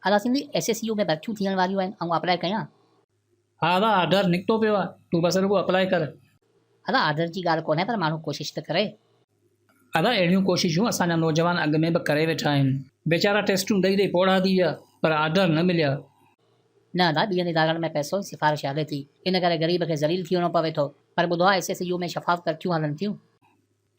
अदा सिंधी SSCU में भर्तियूं थियण वारियूं आहिनि ऐं अप्लाई कयां? हा अदा ऑर्डर निकितो पियो आहे, तूं बसि रुॻो अप्लाई कर। अदा आदर जी ॻाल्हि कोन्हे पर माण्हू कोशिशि त करे। अदा अहिड़ियूं कोशिशूं असांजा नौजवान अॻु में बि करे वेठा आहिनि। वीचारा टेस्टूं ॾेई ॾेई पोड़ा थी विया पर ऑर्डर न मिलिया। न अदा ॿियनि इदारनि में पैसो सिफ़ारिश हले थी, इन करे ग़रीब खे ज़लील थी वञिणो पवे थो। पर ॿुधो आहे SSCU में शफ़ाफ़ भर्तियूं हलनि थियूं।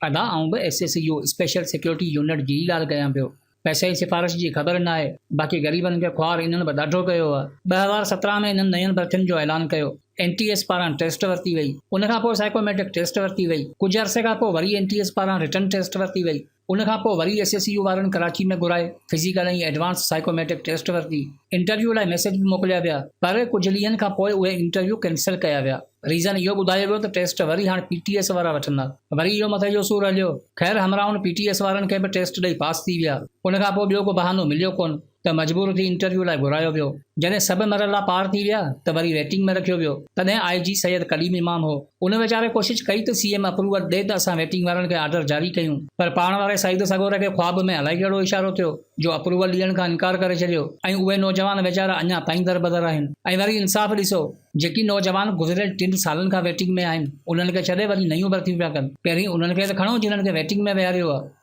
अदा आऊं बि SSCU स्पेशल सिक्योरिटी यूनिट जी ॻाल्हि कयां पियो। पैसे जी सिफ़ारिश जी ख़बर न आहे, बाक़ी ग़रीबनि खे ख़्वार इन्हनि बि ॾाढो कयो आहे। 2017 में इन्हनि नयनि भर्तियुनि जो ऐलान कयो। NTS पारां टेस्ट वरिती वई, उनखां पोइ साइकोमेट्रिक टेस्ट वरिती वई, कुझु अरसे खां पोइ वरी NTS पारां रिटर्न टेस्ट वरिती वई, उनखां पोइ वरी SSCU वारनि कराची में घुराए फिज़िकल ऐं एडवांस साइकोमेट्रिक टेस्ट वरिती। इंटरव्यू लाइ मैसेज बि मोकिलिया विया पर कुझु ॾींहंनि खां पोइ उहे इंटरव्यू कैंसिल कया विया। रीज़न इहो ॿुधायो वियो त टेस्ट वरी हाणे PTS वारा वठंदा। वरी इहो मथे जो सूर हलियो। ख़ैर हमराउनि PTS वारनि खे बि टेस्ट ॾेई पास थी विया। उनखां पोइ ॿियो को बहानो मिलियो कोन त मजबूर थी इंटरव्यू लाइ घुरायो वियो। जॾहिं सभु मरला पार थी विया त वरी वेटिंग में रखियो वियो। तॾहिं IG सैयद कलीम इमाम हो। उन वीचारे कोशिशि कई त CM अप्रूवल ॾे त असां वेटिंग वारनि खे ऑर्डर जारी कयूं, पर पाण वारे सईद सगोर खे ख्वाब में अलाए कहिड़ो इशारो थियो जो अप्रूवल ॾियण खां इनकार करे छॾियो ऐं उहे नौजवान वीचारा अञा ताईं दरबदर आहिनि। ऐं वरी इंसाफ़ ॾिसो, जेकी नौजवान गुज़िरियल 3 सालनि खां वेटिंग में आहिनि उन्हनि खे छॾे वरी नयूं भर्तियूं पिया कनि। पहिरीं उन्हनि खे त खणो जिन्हनि खे वेटिंग में विहारियो आहे।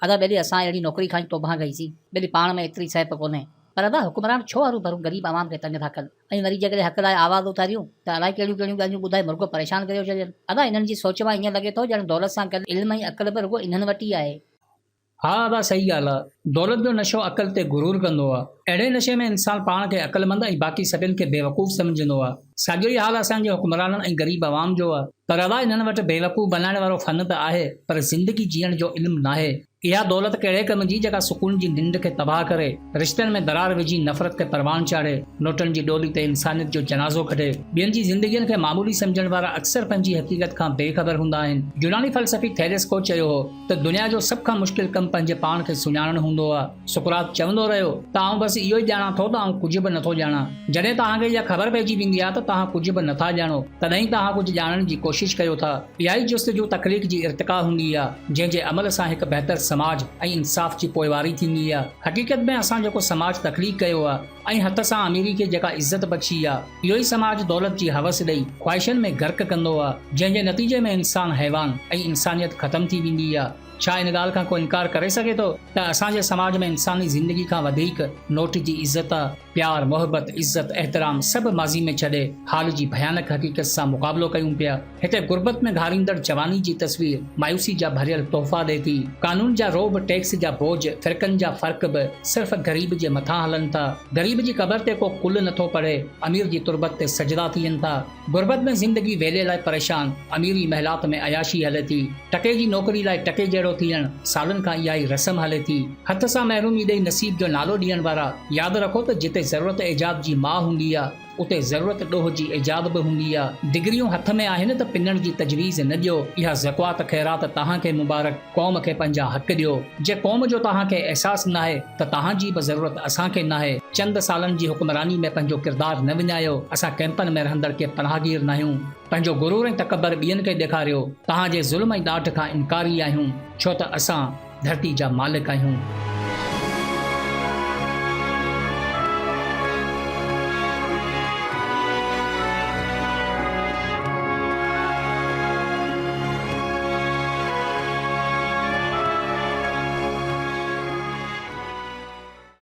अदा बेली असां अहिड़ी नौकरी खां ई तौबा कईसीं, बेली पाण में एतिरी सैप कोन्हे। पर अदा हुक्मरान छो हरू भरू ग़रीब आवाम खे तंग था कनि ऐं वरी जेकॾहिं हक़ लाइ आवाज़ उथारियूं त अलाए कहिड़ियूं कहिड़ियूं ॻाल्हियूं ॿुधाए मुर्गो परेशान करे छॾनि। अदा इन्हनि जी सोच मां ईअं लॻे थो ॼण दौलत सां गॾु इल्म ऐं अक़ल बि रुॻो इन्हनि वटि ई आहे। हा अदा सही ॻाल्हि आहे। दौलत जो नशो अक़ल ते गुरूर कंदो आहे। अहिड़े नशे में इंसान पाण खे अक़लमंद ऐं बाक़ी सभिनि खे बेवकूफ़ सम्झंदो आहे। साॻियो ई हाल असांजे हुक्मराननि ऐं ग़रीब आवाम जो आहे। पर अदा इन्हनि वटि बेवकूफ़ बनाइण वारो फ़न त आहे पर ज़िंदगी जीअण जो इल्मु नाहे। इहा दौलत कहिड़े कम जी जेका सुकून जी निंड खे तबाह करे, रिश्तनि में दरार विझी नफ़रत खे परवान चाढ़े, नोटनि जी डोली ते इंसानियत जो जनाज़ो कढे। ॿियनि जी ज़िंदगियुनि खे मामूली सम्झण वारा अक्सर पंहिंजी हक़ीक़त खां बेख़बर हूंदा आहिनि। यूनानी फ़लसफ़ी थेरेस को चयो हो त दुनिया जो सभ खां मुश्किल कमु पंहिंजे पाण खे सुञाणणु हूंदो आहे। सुकरात चवंदो रहियो त आऊं बसि इहो ई ॼाणा थो त आऊं कुझु बि नथो ॼाणा। जॾहिं तव्हांखे इहा ख़बर पइजी वेंदी आहे त तव्हां कुझु बि नथा ॼाणो तॾहिं तव्हां कुझु ॼाणण जी कोशिशि कयो था। इहा ई जुस्तजू तख़लीक़ जी इर्तिक़ा हूंदी आहे जंहिंजे अमल सां हिकु बहितर समाज ऐं इंसाफ़ जी पोइवारी थींदी आहे। हक़ीक़त में असां जेको समाज तख़लीक़ कयो आहे ऐं हथ सां अमीरी खे जेका इज़त बख़्शी आहे, इहो ई समाज दौलत जी हवस ॾेई ख़्वाहिशनि में गर्क कंदो आहे, जंहिंजे नतीजे में इंसान हैवान ऐं इंसानियत ख़तम थी वेंदी आहे। छा इन ॻाल्हि खां को इनकार करे सघे थो त असांजे समाज में इंसानी ज़िंदगी खां वधीक नोट जी इज़त, प्यार, मोहबत, इज़त, एहतराम सभु माज़ी में छॾे हाल जी भयानक हक़ीक़त सां मुक़ाबिलो कयूं पिया। हिते गुरबत में घारींदड़ जवानी जी तस्वीर मायूसी जा भरियल तोहफ़ा ॾे थी। कानून जा रोब, टैक्स जा बोझ, फ़िरक़नि जा फ़र्क़ बि सिर्फ़ ग़रीब जे मथां हलनि था। ग़रीब जी क़बर ते को कुल नथो पढ़े, अमीर जी तुरबत ते सजदा थियनि था। गुरबत में ज़िंदगी वेले लाइ परेशान, अमीरी महिलात में अयाशी हले थी। टके जी नौकरी लाइ टके जहिड़ो थियण सालनि खां इहा ई रस्म हले थी। हथ सां महिरूमी ॾेई नसीब जो नालो ॾियण वारा यादि रखो त जिते ज़रूरत एजाद जी माउ हूंदी आहे उते ज़रूरत ॾोह जी एजाद बि हूंदी आहे। डिग्रियूं हथ में आहिनि त पिनण जी तजवीज़ न ॾियो। इहा ज़क़वात ख़ैरात तव्हांखे मुबारक। क़ौम खे पंहिंजा हक़ ॾियो। जे क़ौम जो तव्हांखे अहसासु नाहे त तव्हांजी बि ज़रूरत असांखे नाहे। चंद सालनि जी हुक्मरानी में पंहिंजो किरदारु न विञायो। असां कैंपनि में रहंदड़ के पनाहगीर न आहियूं। पंहिंजो गुरूर ऐं तकबर ॿियनि खे ॾेखारियो। तव्हांजे ज़ुल्म ऐं ॾाठ खां इनकारी आहियूं छो त असां धरती जा मालिक आहियूं।